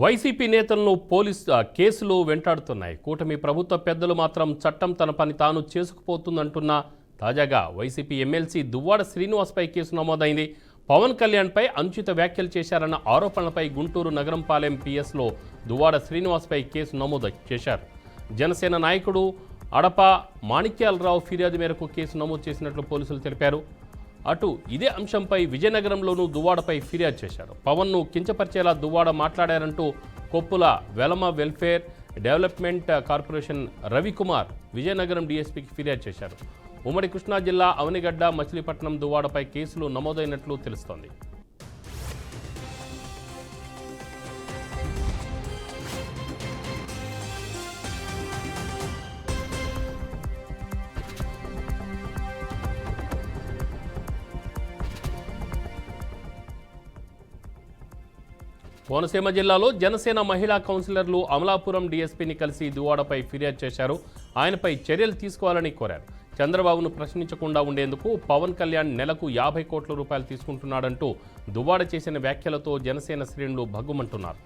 YCP నేతలను కేసులు వెంటాడుతున్నాయి. కూటమి ప్రభుత్వ పెద్దలు మాత్రం చట్టం తన పని తాను చేసుకుపోతుందంటున్న తాజాగా వైసీపీ ఎమ్మెల్సీ దువ్వాడ శ్రీనివాస్పై కేసు నమోదైంది. పవన్ కళ్యాణ్పై అనుచిత వ్యాఖ్యలు చేశారన్న ఆరోపణలపై గుంటూరు నగరంపాలెం పిఎస్లో దువ్వాడ శ్రీనివాస్పై కేసు నమోదు చేశారు. జనసేన నాయకుడు అడప మాణిక్యాలరావు ఫిర్యాదు మేరకు కేసు నమోదు చేసినట్లు పోలీసులు తెలిపారు. అటు ఇదే అంశంపై విజయనగరంలోనూ దువ్వాడపై ఫిర్యాదు చేశారు. పవన్ను కించపరిచేలా దువ్వాడ మాట్లాడారంటూ Koppula Velama welfare development corporation Ravikumar Vizianagaram డీఎస్పీకి ఫిర్యాదు చేశారు. ఉమ్మడి కృష్ణా జిల్లా అవనిగడ్డ మచిలీపట్నం దువ్వాడపై కేసులు నమోదైనట్లు తెలుస్తోంది. కోనసీమ జిల్లాలో జనసేన మహిళా కౌన్సిలర్లు అమలాపురం డీఎస్పీని కలిసి దువ్వాడపై ఫిర్యాదు చేశారు. ఆయనపై చర్యలు తీసుకోవాలని కోరారు. చంద్రబాబును ప్రశ్నించకుండా ఉండేందుకు పవన్ కళ్యాణ్ నెలకు 50 కోట్ల రూపాయలు తీసుకుంటున్నాడంటూ దువ్వాడ చేసిన వ్యాఖ్యలతో జనసేన శ్రేణులు భగ్గుమంటున్నారు.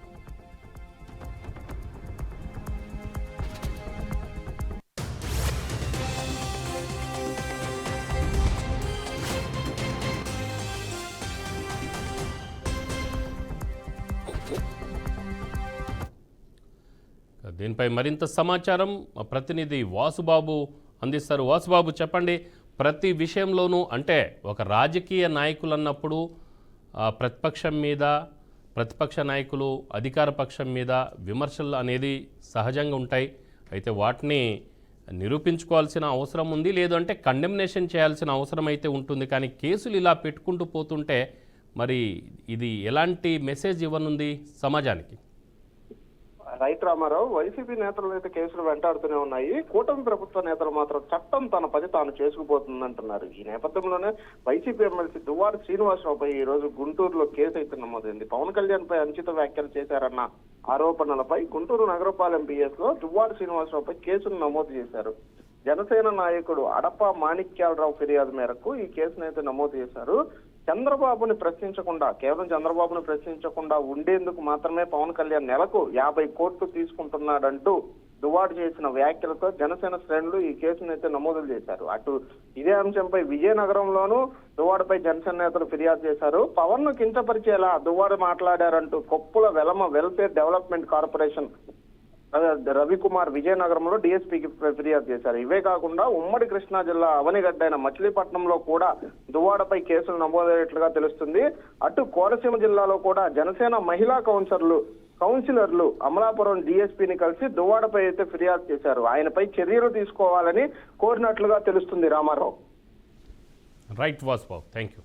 దీనిపై మరింత సమాచారం మా ప్రతినిధి వాసుబాబు అందిస్తారు. వాసుబాబు, చెప్పండి. ప్రతి విషయంలోనూ అంటే ఒక రాజకీయ నాయకులు అన్నప్పుడు ప్రతిపక్షం మీద, ప్రతిపక్ష నాయకులు అధికార పక్షం మీద విమర్శలు అనేది సహజంగా ఉంటాయి. అయితే వాటిని నిరూపించుకోవాల్సిన అవసరం ఉంది, లేదు అంటే కండెమ్నేషన్ చేయాల్సిన అవసరం అయితే ఉంటుంది. కానీ కేసులు ఇలా పెట్టుకుంటూ పోతుంటే మరి ఇది ఎలాంటి మెసేజ్ ఇవ్వనుంది సమాజానికి? రైట్ రామారావు, వైసీపీ నేతలు అయితే కేసులు వెంటాడుతూనే ఉన్నాయి. కూటమి ప్రభుత్వ నేతలు మాత్రం చట్టం తన పని తాను చేసుకుపోతుందంటున్నారు. ఈ నేపథ్యంలోనే వైసీపీ ఎమ్మెల్సీ దువ్వాడ శ్రీనివాసరావుపై ఈ రోజు గుంటూరులో కేసు అయితే నమోదైంది. పవన్ కళ్యాణ్ పై అనుచిత వ్యాఖ్యలు చేశారన్న ఆరోపణలపై గుంటూరు నగరపాలెం పిఎస్ లో దువ్వాడ శ్రీనివాసరావుపై కేసును నమోదు చేశారు. జనసేన నాయకుడు అడప మాణిక్యాలరావు ఫిర్యాదు మేరకు ఈ కేసును అయితే నమోదు చేశారు. చంద్రబాబుని ప్రశ్నించకుండా, కేవలం చంద్రబాబుని ప్రశ్నించకుండా ఉండేందుకు మాత్రమే పవన్ కళ్యాణ్ నెలకు 50 కోట్లు తీసుకుంటున్నాడంటూ దువ్వాడ చేసిన వ్యాఖ్యలతో జనసేన శ్రేణులు ఈ కేసును అయితే నమోదు చేశారు. అటు ఇదే అంశంపై విజయనగరంలోనూ దువ్వాడపై జనసేన నేతలు ఫిర్యాదు చేశారు. పవన్ ను కించపరిచేలా దువ్వాడ మాట్లాడారంటూ Koppula Velama welfare development corporation Ravikumar విజయనగరంలో డీఎస్పీకి ఫిర్యాదు చేశారు. ఇవే కాకుండా ఉమ్మడి కృష్ణా జిల్లా అవనిగడ్డ అయిన మచిలీపట్నంలో కూడా దువ్వాడపై కేసులు నమోదయ్యేట్లుగా తెలుస్తుంది. అటు కోనసీమ జిల్లాలో కూడా జనసేన మహిళా కౌన్సిలర్లు అమలాపురం డీఎస్పీని కలిసి దువ్వాడపై అయితే ఫిర్యాదు చేశారు. ఆయనపై చర్యలు తీసుకోవాలని కోరినట్లుగా తెలుస్తుంది. Ramarao. Right Vasubabu, thank you.